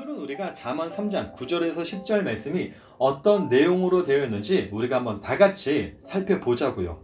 오늘은 우리가 잠언 3장 9절에서 10절 말씀이 어떤 내용으로 되어 있는지 우리가 한번 다 같이 살펴보자고요.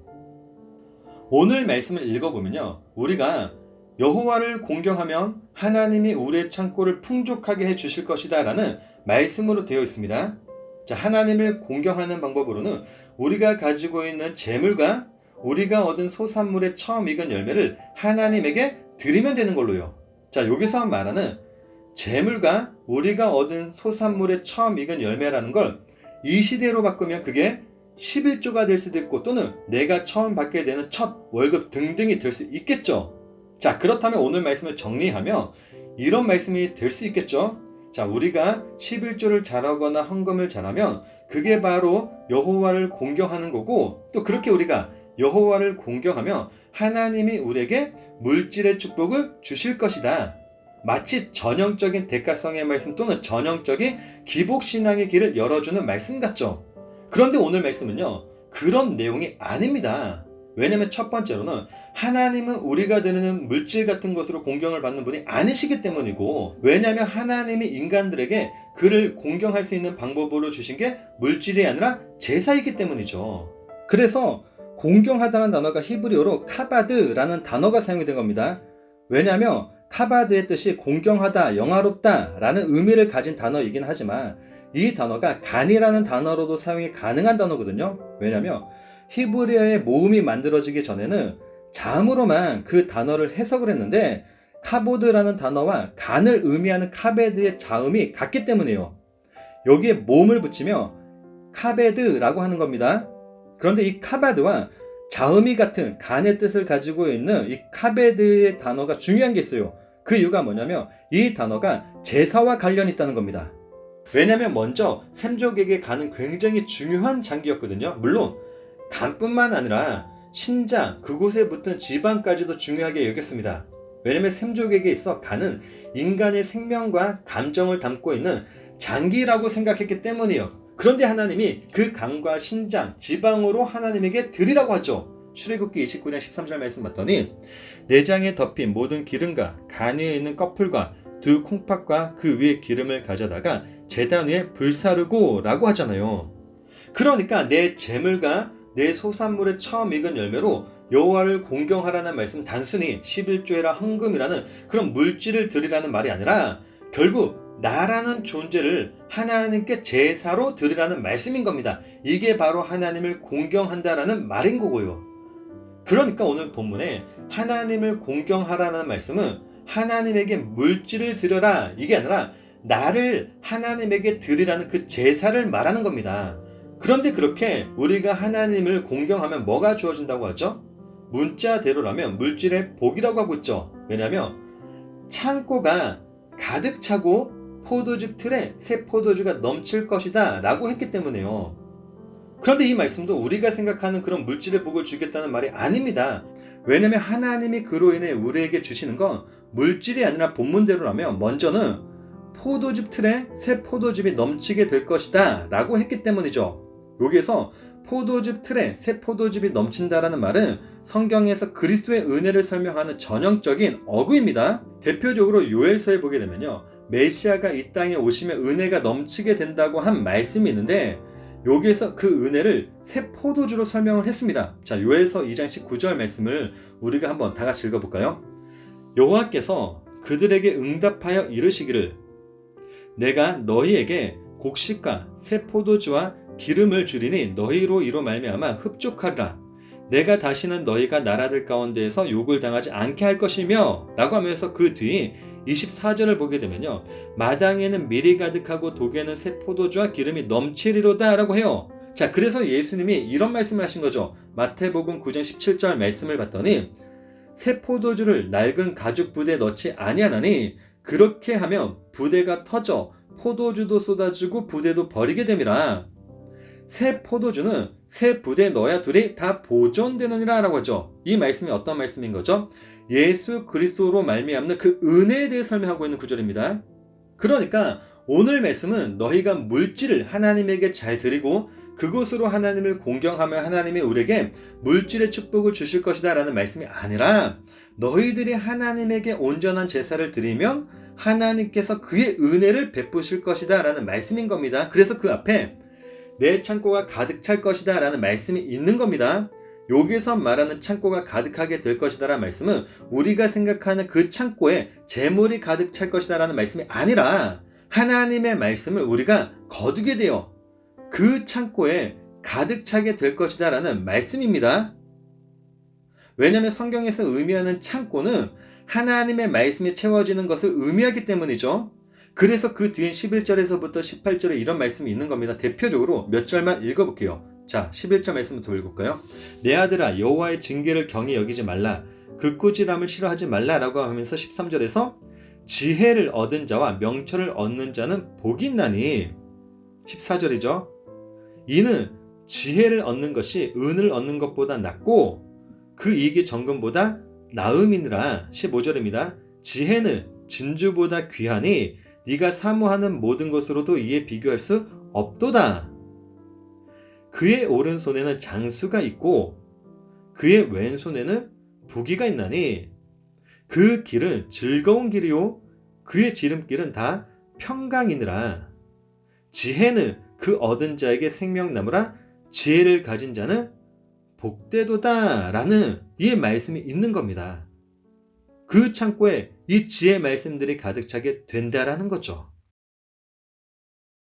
오늘 말씀을 읽어보면요, 우리가 여호와를 공경하면 하나님이 우리의 창고를 풍족하게 해주실 것이다 라는 말씀으로 되어 있습니다. 자, 하나님을 공경하는 방법으로는 우리가 가지고 있는 재물과 우리가 얻은 소산물의 처음 익은 열매를 하나님에게 드리면 되는 걸로요. 자, 여기서 말하는 재물과 우리가 얻은 소산물의 처음 익은 열매라는 걸 이 시대로 바꾸면 그게 11조가 될 수도 있고, 또는 내가 처음 받게 되는 첫 월급 등등이 될 수 있겠죠. 자, 그렇다면 오늘 말씀을 정리하면 이런 말씀이 될 수 있겠죠. 자, 우리가 11조를 잘하거나 헌금을 잘하면 그게 바로 여호와를 공경하는 거고, 또 그렇게 우리가 여호와를 공경하면 하나님이 우리에게 물질의 축복을 주실 것이다. 마치 전형적인 대가성의 말씀 또는 전형적인 기복신앙의 길을 열어주는 말씀 같죠. 그런데 오늘 말씀은요, 그런 내용이 아닙니다. 왜냐하면 첫 번째로는 하나님은 우리가 드리는 물질 같은 것으로 공경을 받는 분이 아니시기 때문이고, 왜냐하면 하나님이 인간들에게 그를 공경할 수 있는 방법으로 주신 게 물질이 아니라 제사이기 때문이죠. 그래서 공경하다는 단어가 히브리어로 카바드라는 단어가 사용이 된 겁니다. 왜냐하면 카바드의 뜻이 공경하다, 영화롭다 라는 의미를 가진 단어이긴 하지만 이 단어가 간이라는 단어로도 사용이 가능한 단어거든요. 왜냐하면 히브리어의 모음이 만들어지기 전에는 자음으로만 그 단어를 해석을 했는데, 카보드라는 단어와 간을 의미하는 카베드의 자음이 같기 때문이에요. 여기에 모음을 붙이며 카베드라고 하는 겁니다. 그런데 이 카바드와 자음이 같은 간의 뜻을 가지고 있는 이 카베드의 단어가 중요한 게 있어요. 그 이유가 뭐냐면 이 단어가 제사와 관련이 있다는 겁니다. 왜냐하면 먼저 샘족에게 간은 굉장히 중요한 장기였거든요. 물론 간뿐만 아니라 신장, 그곳에 붙은 지방까지도 중요하게 여겼습니다. 왜냐하면 샘족에게 있어 간은 인간의 생명과 감정을 담고 있는 장기라고 생각했기 때문이에요. 그런데 하나님이 그 간과 신장, 지방으로 하나님에게 드리라고 하죠. 출애굽기 29장 13절 말씀 봤더니 내장에 덮인 모든 기름과 간 위에 있는 꺼풀과 두 콩팥과 그 위에 기름을 가져다가 제단 위에 불사르고 라고 하잖아요. 그러니까 내 재물과 내 소산물의 처음 익은 열매로 여호와를 공경하라는 말씀, 단순히 11조회라 헌금이라는 그런 물질을 드리라는 말이 아니라 결국 나라는 존재를 하나님께 제사로 드리라는 말씀인 겁니다. 이게 바로 하나님을 공경한다라는 말인 거고요. 그러니까 오늘 본문에 하나님을 공경하라는 말씀은 하나님에게 물질을 드려라, 이게 아니라 나를 하나님에게 드리라는 그 제사를 말하는 겁니다. 그런데 그렇게 우리가 하나님을 공경하면 뭐가 주어진다고 하죠? 문자대로라면 물질의 복이라고 하고 있죠. 왜냐하면 창고가 가득 차고 포도즙 틀에 새 포도주가 넘칠 것이다 라고 했기 때문에요. 그런데 이 말씀도 우리가 생각하는 그런 물질의 복을 주겠다는 말이 아닙니다. 왜냐하면 하나님이 그로 인해 우리에게 주시는 건 물질이 아니라 본문대로라면 먼저는 포도즙 틀에 새 포도즙이 넘치게 될 것이다 라고 했기 때문이죠. 여기에서 포도즙 틀에 새 포도즙이 넘친다라는 말은 성경에서 그리스도의 은혜를 설명하는 전형적인 어구입니다. 대표적으로 요엘서에 보게 되면요, 메시아가 이 땅에 오시면 은혜가 넘치게 된다고 한 말씀이 있는데, 여기에서 그 은혜를 새 포도주로 설명을 했습니다. 자, 요엘서 2장 19절 말씀을 우리가 한번 다 같이 읽어볼까요? 여호와께서 그들에게 응답하여 이르시기를 내가 너희에게 곡식과 새 포도주와 기름을 주리니 너희로 이로 말미암아 흡족하리라. 내가 다시는 너희가 나라들 가운데에서 욕을 당하지 않게 할 것이며 라고 하면서 그 뒤 24절을 보게 되면요, 마당에는 밀이 가득하고 독에는 새 포도주와 기름이 넘치리로다 라고 해요. 자, 그래서 예수님이 이런 말씀을 하신 거죠. 마태복음 9장 17절 말씀을 봤더니 새 포도주를 낡은 가죽 부대에 넣지 아니하나니 그렇게 하면 부대가 터져 포도주도 쏟아지고 부대도 버리게 됨이라. 새 포도주는 새 부대에 넣어야 둘이 다 보존되느니라 라고 하죠. 이 말씀이 어떤 말씀인 거죠? 예수 그리스도로 말미암는 그 은혜에 대해 설명하고 있는 구절입니다. 그러니까 오늘 말씀은 너희가 물질을 하나님에게 잘 드리고 그것으로 하나님을 공경하며 하나님이 우리에게 물질의 축복을 주실 것이다 라는 말씀이 아니라, 너희들이 하나님에게 온전한 제사를 드리면 하나님께서 그의 은혜를 베푸실 것이다 라는 말씀인 겁니다. 그래서 그 앞에 내 창고가 가득 찰 것이다 라는 말씀이 있는 겁니다. 여기서 말하는 창고가 가득하게 될 것이다 라는 말씀은 우리가 생각하는 그 창고에 재물이 가득 찰 것이다 라는 말씀이 아니라 하나님의 말씀을 우리가 거두게 되어 그 창고에 가득 차게 될 것이다 라는 말씀입니다. 왜냐하면 성경에서 의미하는 창고는 하나님의 말씀이 채워지는 것을 의미하기 때문이죠. 그래서 그 뒤엔 11절에서부터 18절에 이런 말씀이 있는 겁니다. 대표적으로 몇 절만 읽어볼게요. 자, 11절 말씀부터 읽어볼까요? 내 아들아 여호와의 징계를 경히 여기지 말라. 그 꾸지람을 싫어하지 말라라고 하면서 13절에서 지혜를 얻은 자와 명철을 얻는 자는 복이 있나니 14절이죠. 이는 지혜를 얻는 것이 은을 얻는 것보다 낫고 그 이익이 정금보다 나음이니라. 15절입니다. 지혜는 진주보다 귀하니 네가 사모하는 모든 것으로도 이에 비교할 수 없도다. 그의 오른손에는 장수가 있고 그의 왼손에는 부귀가 있나니 그 길은 즐거운 길이요 그의 지름길은 다 평강이니라. 지혜는 그 얻은 자에게 생명나무라. 지혜를 가진 자는 복되도다 라는 이 말씀이 있는 겁니다. 그 창고에 이 지혜 말씀들이 가득 차게 된다라는 거죠.